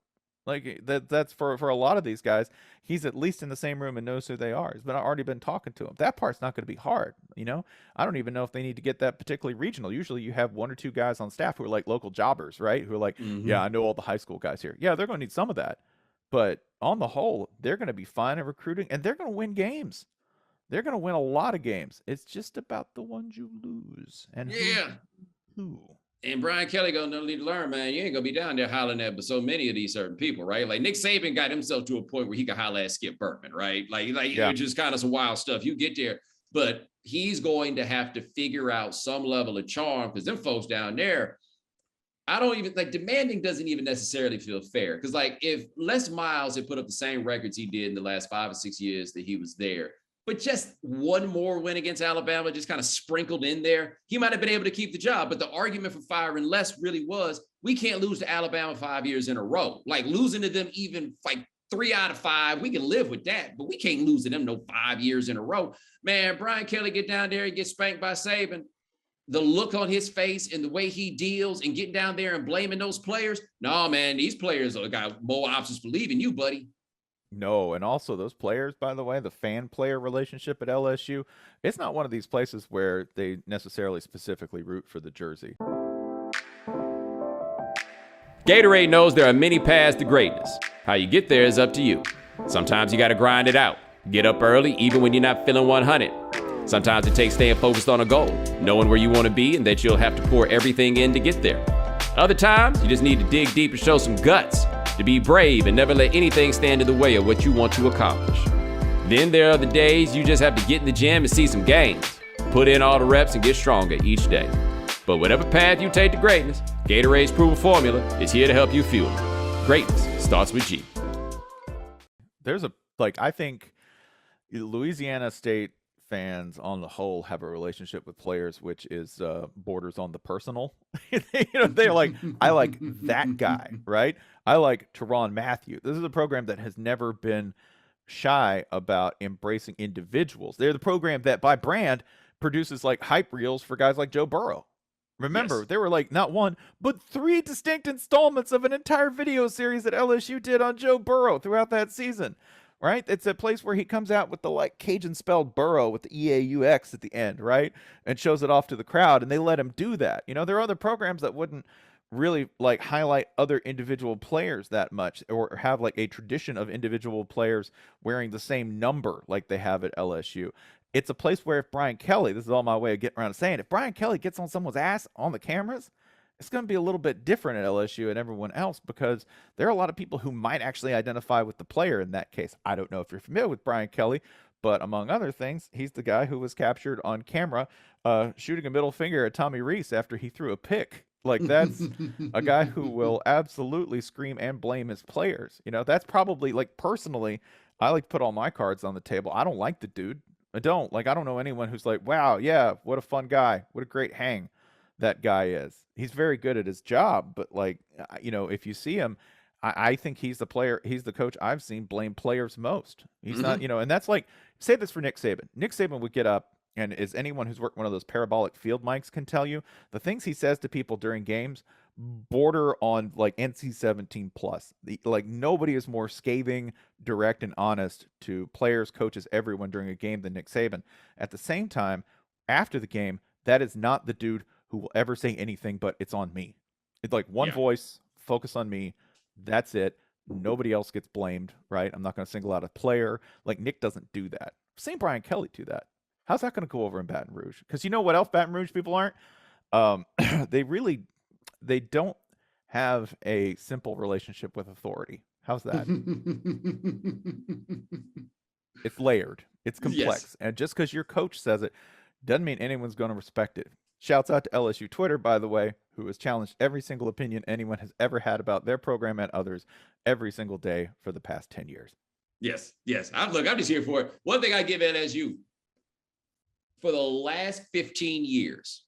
Like that's for a lot of these guys, he's at least in the same room and knows who they are. He's already been talking to them. That part's not going to be hard. I don't even know if they need to get that particularly regional. Usually you have 1 or 2 guys on staff who are like local jobbers, right? Who are like, yeah, I know all the high school guys here. Yeah, they're going to need some of that. But on the whole, they're going to be fine at recruiting and they're going to win games. They're going to win a lot of games. It's just about the ones you lose. And who? And Brian Kelly gonna need to learn, man. You ain't gonna be down there hollering at so many of these certain people, right? Like Nick Saban got himself to a point where he could holler at Skip Bertman, right? Which is kind of some wild stuff. You get there, but he's going to have to figure out some level of charm because them folks down there, I don't even like demanding doesn't even necessarily feel fair. Because like if Les Miles had put up the same records he did in the last 5 or 6 years that he was there, but just one more win against Alabama, just kind of sprinkled in there, he might have been able to keep the job. But the argument for firing Les really was, we can't lose to Alabama 5 years in a row. Like losing to them even like 3 out of 5, we can live with that, but we can't lose to them no 5 years in a row. Man, Brian Kelly get down there and get spanked by Saban. The look on his face and the way he deals and getting down there and blaming those players. No, man, these players got more options for leaving you, buddy. No, and also those players, by the way, the fan-player relationship at LSU, it's not one of these places where they necessarily specifically root for the jersey. Gatorade knows there are many paths to greatness. How you get there is up to you. Sometimes you got to grind it out. Get up early even when you're not feeling 100. Sometimes it takes staying focused on a goal, knowing where you want to be and that you'll have to pour everything in to get there. Other times, you just need to dig deep and show some guts, to be brave and never let anything stand in the way of what you want to accomplish. Then there are the days you just have to get in the gym and see some gains. Put in all the reps and get stronger each day. But whatever path you take to greatness, Gatorade's proven formula is here to help you fuel it. Greatness starts with G. I think Louisiana State fans on the whole have a relationship with players which is borders on the personal. They're like, I like that guy, right? I like Tyrann Mathieu. This is a program that has never been shy about embracing individuals. They're the program that by brand produces like hype reels for guys like Joe Burrow. Remember, There were like not 1, but 3 distinct installments of an entire video series that LSU did on Joe Burrow throughout that season. Right? It's a place where he comes out with the like Cajun spelled Burrow with the EAUX at the end, right? And shows it off to the crowd, and they let him do that. There are other programs that wouldn't really like highlight other individual players that much or have like a tradition of individual players wearing the same number like they have at LSU. It's a place where if Brian Kelly, this is all my way of getting around to saying, if Brian Kelly gets on someone's ass on the cameras, it's going to be a little bit different at LSU and everyone else because there are a lot of people who might actually identify with the player in that case. I don't know if you're familiar with Brian Kelly, but among other things, he's the guy who was captured on camera shooting a middle finger at Tommy Rees after he threw a pick. Like that's a guy who will absolutely scream and blame his players. That's probably like personally, I like to put all my cards on the table. I don't like the dude. I don't know anyone who's like, wow, yeah, what a fun guy. What a great hang that guy is. He's very good at his job, but like, if you see him, I think he's the player, he's the coach I've seen blame players most. He's not, and that's like, say this for Nick Saban. Nick Saban would get up, and as anyone who's worked one of those parabolic field mics can tell you, the things he says to people during games border on like NC-17 plus. Like nobody is more scathing, direct, and honest to players, coaches, everyone during a game than Nick Saban. At the same time, after the game, that is not the dude who will ever say anything but it's on me. It's like one voice, focus on me. That's it. Nobody else gets blamed, right? I'm not going to single out a player. Like Nick doesn't do that. Same Brian Kelly do that. How's that going to go over in Baton Rouge? Because you know what else Baton Rouge people aren't? They don't have a simple relationship with authority. How's that? It's layered. It's complex. Yes. And just because your coach says it doesn't mean anyone's going to respect it. Shouts out to LSU Twitter, by the way, who has challenged every single opinion anyone has ever had about their program and others every single day for the past 10 years. Yes. I'm just here for it. One thing I give LSU, for the last 15 years,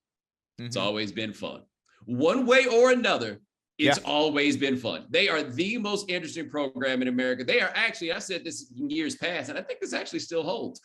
it's always been fun. One way or another, it's always been fun. They are the most interesting program in America. They are actually, I said this in years past, and I think this actually still holds.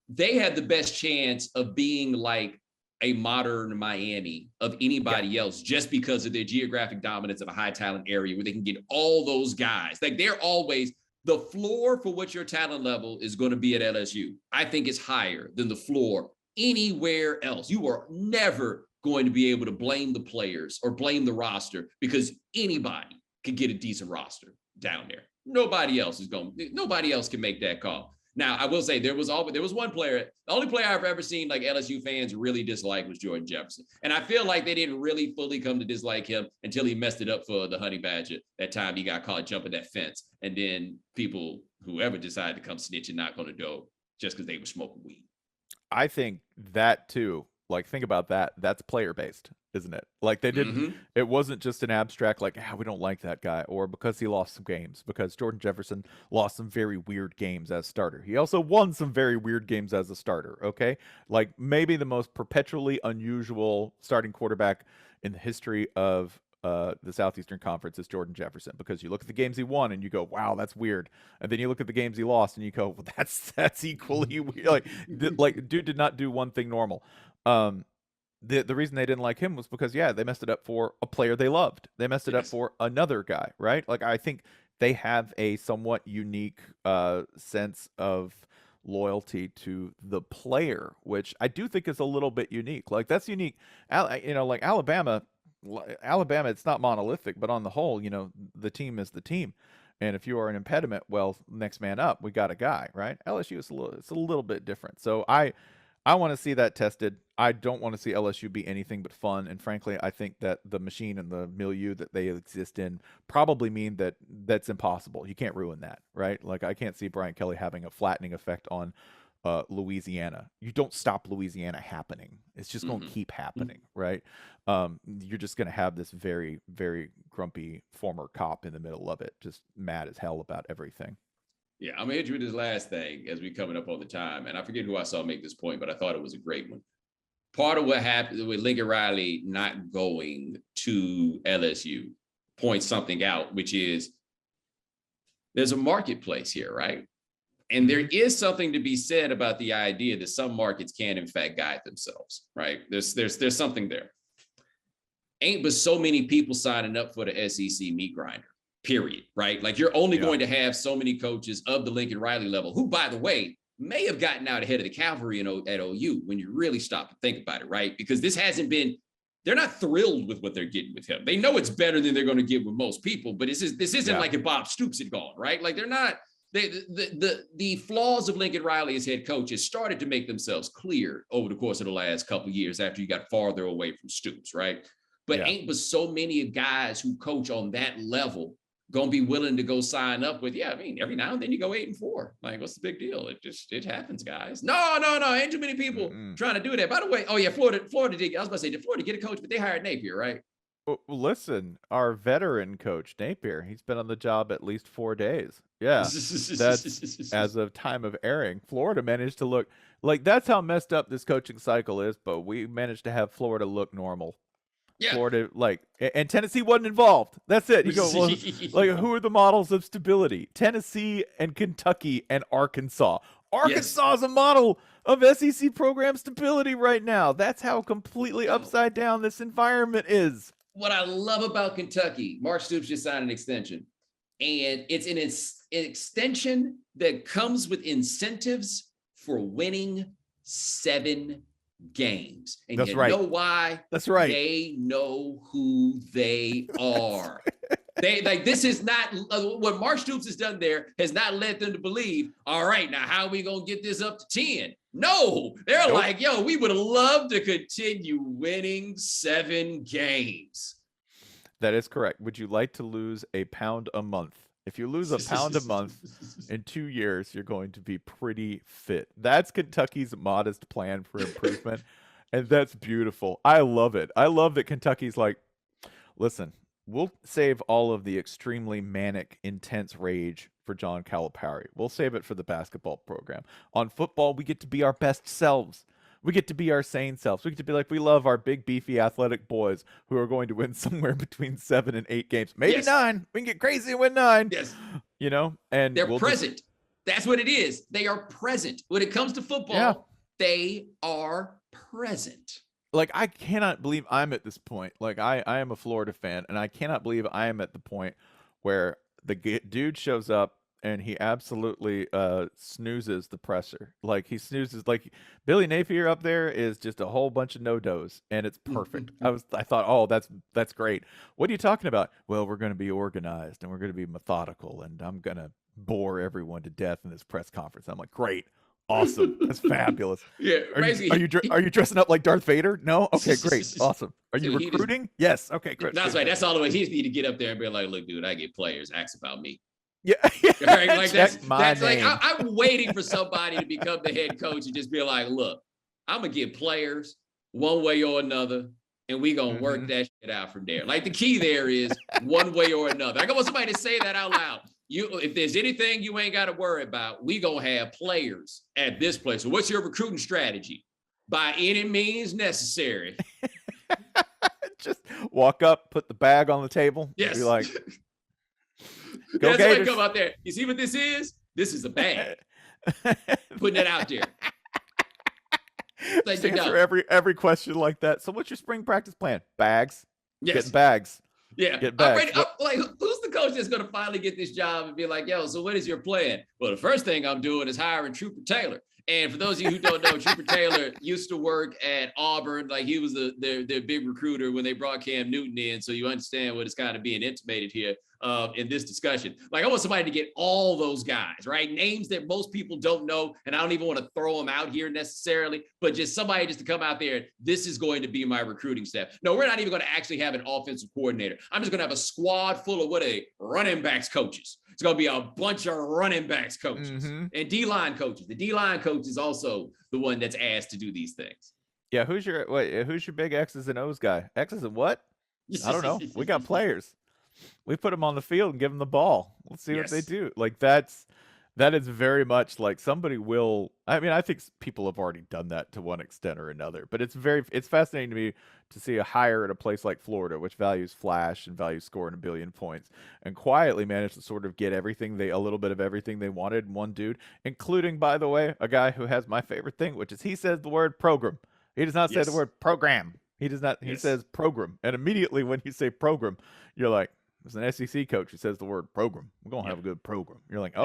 They have the best chance of being like a modern Miami of anybody else, just because of their geographic dominance of a high talent area where they can get all those guys. Like, they're always, the floor for what your talent level is going to be at LSU, I think, is higher than the floor anywhere else. You are never going to be able to blame the players or blame the roster, because anybody can get a decent roster down there. Nobody else can make that call. Now, I will say there was one player, the only player I've ever seen like LSU fans really dislike was Jordan Jefferson. And I feel like they didn't really fully come to dislike him until he messed it up for the Honey Badger. That time he got caught jumping that fence. And then whoever decided to come snitch and knock on the door just because they were smoking weed. I think that too. Like, think about that. That's player based, isn't it? Like, they didn't, it wasn't just an abstract, like, we don't like that guy, or because he lost some games, because Jordan Jefferson lost some very weird games as starter. He also won some very weird games as a starter. Okay. Like, maybe the most perpetually unusual starting quarterback in the history of the Southeastern Conference is Jordan Jefferson, because you look at the games he won and you go, wow, that's weird. And then you look at the games he lost and you go, well, that's equally weird. Like, dude did not do one thing normal. The reason they didn't like him was because, they messed it up for a player they loved. They messed it up for another guy, right? Like, I think they have a somewhat unique sense of loyalty to the player, which I do think is a little bit unique. Like, that's unique. Like Alabama, it's not monolithic, but on the whole, the team is the team. And if you are an impediment, well, next man up, we got a guy, right? LSU is it's a little bit different. So I want to see that tested. I don't want to see LSU be anything but fun. And frankly, I think that the machine and the milieu that they exist in probably mean that that's impossible. You can't ruin that, right? Like, I can't see Brian Kelly having a flattening effect on Louisiana. You don't stop Louisiana happening. It's just going to keep happening, right? You're just going to have this very, very grumpy former cop in the middle of it, just mad as hell about everything. Yeah, I'm going to hit you with this last thing as we're coming up on the time. And I forget who I saw make this point, but I thought it was a great one. Part of what happened with Lincoln Riley not going to LSU points something out, which is there's a marketplace here, right? And there is something to be said about the idea that some markets can, in fact, guide themselves, right? There's something there. Ain't but so many people signing up for the SEC meat grinder. Period, right? Like, you're only going to have so many coaches of the Lincoln Riley level, who, by the way, may have gotten out ahead of the cavalry at OU when you really stop to think about it, right? Because they're not thrilled with what they're getting with him. They know it's better than they're going to get with most people, but this isn't like if Bob Stoops had gone, right? Like, they're not, the flaws of Lincoln Riley as head coach has started to make themselves clear over the course of the last couple of years after you got farther away from Stoops, right? But ain't but so many guys who coach on that level gonna be willing to go sign up with, every now and then you go 8-4. Like, what's the big deal? It happens, guys. No, ain't too many people trying to do that. By the way, Florida did. I was about to say, did Florida get a coach? But they hired Napier, right? Well, listen, our veteran coach Napier, he's been on the job at least 4 days. Yeah, that's as of time of airing. Florida managed to look like, that's how messed up this coaching cycle is. But we managed to have Florida look normal. Yeah. Florida, and Tennessee wasn't involved. That's it. You go, well, who are the models of stability? Tennessee and Kentucky and Arkansas. Arkansas is a model of SEC program stability right now. That's how completely upside down this environment is. What I love about Kentucky, Mark Stoops just signed an extension, and it's an extension that comes with incentives for winning 7 games. And that's right. Know why? That's right. They know who they are. This is not what Mark Stoops has done there has not led them to believe, all right, now how are we going to get this up to 10? No, they're like, we would love to continue winning 7 games. That is correct. Would you like to lose a pound a month If you lose a pound a month in 2 years, you're going to be pretty fit. That's Kentucky's modest plan for improvement, and that's beautiful. I love it. I love that Kentucky's like, listen, we'll save all of the extremely manic, intense rage for John Calipari. We'll save it for the basketball program. On football, we get to be our best selves. We get to be our sane selves. We get to be like, we love our big, beefy, athletic boys who are going to win somewhere between 7 and 8 games. Maybe 9. We can get crazy and win 9. Yes. You know? And they're present. That's what it is. They are present. When it comes to football, they are present. Like, I cannot believe I'm at this point. Like, I am a Florida fan, and I cannot believe I am at the point where the dude shows up and he absolutely snoozes the presser. Like, he snoozes. Like, Billy Napier up there is just a whole bunch of no-dos, and it's perfect. I thought, oh, that's great. What are you talking about? Well, we're going to be organized, and we're going to be methodical, and I'm going to bore everyone to death in this press conference. I'm like, great. Awesome. That's fabulous. Yeah. Are you dressing up like Darth Vader? No? Okay, great. Awesome. Are you recruiting? Yes. Okay, great. That's right. That's all the way. He just need to get up there and be like, look, dude, I get players. Ask about me. Yeah. Right? Like that's like I'm waiting for somebody to become the head coach and just be like, look, I'm gonna get players one way or another, and we gonna work that shit out from there. Like the key there is one way or another. I want somebody to say that out loud. If there's anything you ain't got to worry about, we gonna have players at this place. So what's your recruiting strategy? By any means necessary. Just walk up, put the bag on the table. Yes. Be like, go That's why I come out there. You see what this is? This is a bag. Putting it out there. Like answer every question like that. So what's your spring practice plan? Bags. Yes. Getting bags. Yeah. Get bags. I'm like, who's the coach that's going to finally get this job and be like, yo, so what is your plan? Well, the first thing I'm doing is hiring Trooper Taylor. And for those of you who don't know, Trooper Taylor used to work at Auburn. Like he was their big recruiter when they brought Cam Newton in. So you understand what is kind of being intimated here in this discussion. Like I want somebody to get all those guys, right? Names that most people don't know. And I don't even want to throw them out here necessarily, but just somebody just to come out there. This is going to be my recruiting staff. No, we're not even going to actually have an offensive coordinator. I'm just going to have a squad full of running backs coaches. It's going to be a bunch of running backs coaches and D-line coaches. The D-line coach is also the one that's asked to do these things. Yeah, who's your big X's and O's guy? X's and what? I don't know. We got players. We put them on the field and give them the ball. Let's see what they do. Like that is very much like somebody will. I mean, I think people have already done that to one extent or another. But it's fascinating to me to see a hire at a place like Florida, which values flash and values scoring 1 billion points, and quietly managed to sort of get a little bit of everything they wanted in one dude, including, by the way, a guy who has my favorite thing, which is he says the word program. He does not say the word program. He does not. He says program, and immediately when you say program, you're like, there's an SEC coach who says the word program. We're gonna have a good program. You're like,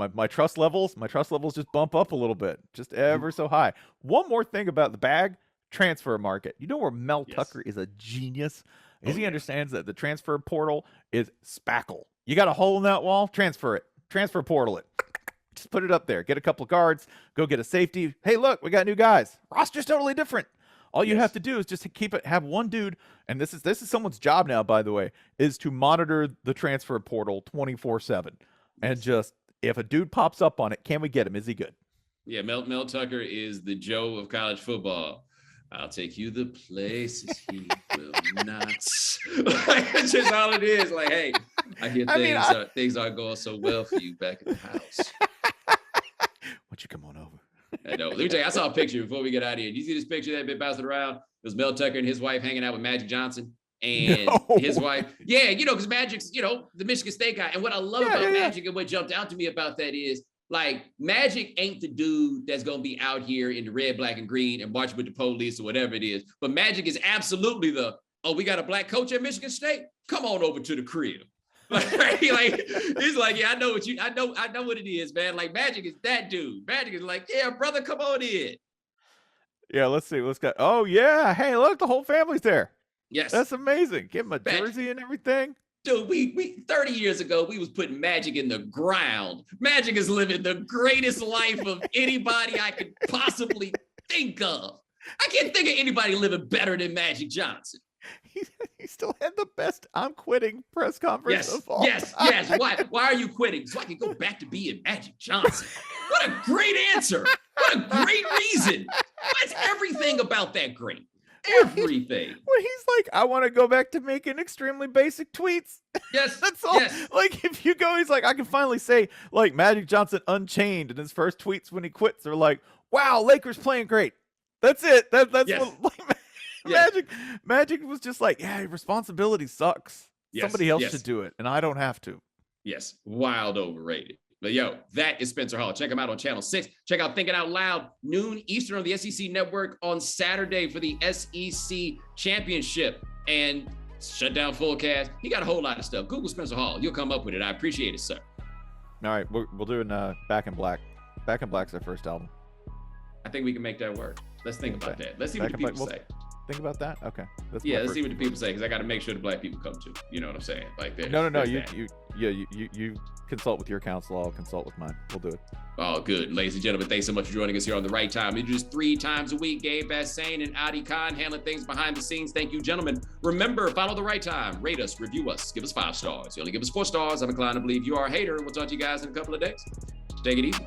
my trust levels just bump up a little bit, just ever so high. One more thing about the bag, transfer market. You know where Mel Tucker is a genius? He understands that the transfer portal is spackle. You got a hole in that wall, transfer it. Transfer portal it. Just put it up there. Get a couple of guards. Go get a safety. Hey, look, we got new guys. Roster's totally different. All you have to do is just have one dude, and this is someone's job now, by the way, is to monitor the transfer portal 24/7. And just, if a dude pops up on it, can we get him? Is he good? Yeah, Mel Tucker is the Joe of college football. I'll take you the places he will not. That's just all it is. Like, hey, I hear things aren't going so well for you back at the house. Why don't you come on over? I know. Let me tell you, I saw a picture before we get out of here. Did you see this picture that had been bouncing around? It was Mel Tucker and his wife hanging out with Magic Johnson. And his wife, because Magic's, the Michigan State guy. And what I love about Magic and what jumped out to me about that is, like, Magic ain't the dude that's going to be out here in the red, black, and green and marching with the police or whatever it is. But Magic is absolutely we got a black coach at Michigan State? Come on over to the crib. He's like, yeah, I know what it is, man. Like, Magic is that dude. Magic is like, yeah, brother, come on in. Yeah, let's see. Let's go. Oh, yeah. Hey, look, the whole family's there. Yes. That's amazing. Give him a jersey and everything. Dude, we 30 years ago, we was putting Magic in the ground. Magic is living the greatest life of anybody I could possibly think of. I can't think of anybody living better than Magic Johnson. He still had the best "I'm quitting" press conference of all time. Yes. Why are you quitting? So I can go back to being Magic Johnson. What a great answer. What a great reason. What's everything about that great? Everything. When he's like, I want to go back to making extremely basic tweets. Yes. That's all. Yes. Like, if you go, he's like, I can finally say, like, Magic Johnson unchained. And his first tweets when he quits, they're like, wow, Lakers playing great. That's it. That's Yes. what, like, Magic was just like, yeah, responsibility sucks. Yes. Somebody else should do it, and I don't have to. Yes. Wild overrated. But yo, that is Spencer Hall. Check him out on Channel 6. Check out Thinking Out Loud, noon Eastern on the SEC Network on Saturday for the SEC Championship. And Shutdown Fullcast. He got a whole lot of stuff. Google Spencer Hall. You'll come up with it. I appreciate it, sir. All right, we'll do Back in Black. Back in Black's our first album. I think we can make that work. Let's think about that. Let's see what the people say. Think about that? Okay. Let's see what the people say, because I got to make sure the black people come too. You know what I'm saying? Like that. No. You consult with your counsel. I'll consult with mine. We'll do it. Oh, good. Ladies and gentlemen, thanks so much for joining us here on The Right Time. We do this 3 times a week. Gabe Bassane and Adi Khan handling things behind the scenes. Thank you, gentlemen. Remember, follow The Right Time. Rate us, review us, give us 5 stars. You only give us 4 stars, I'm inclined to believe you are a hater. We'll talk to you guys in a couple of days. Take it easy.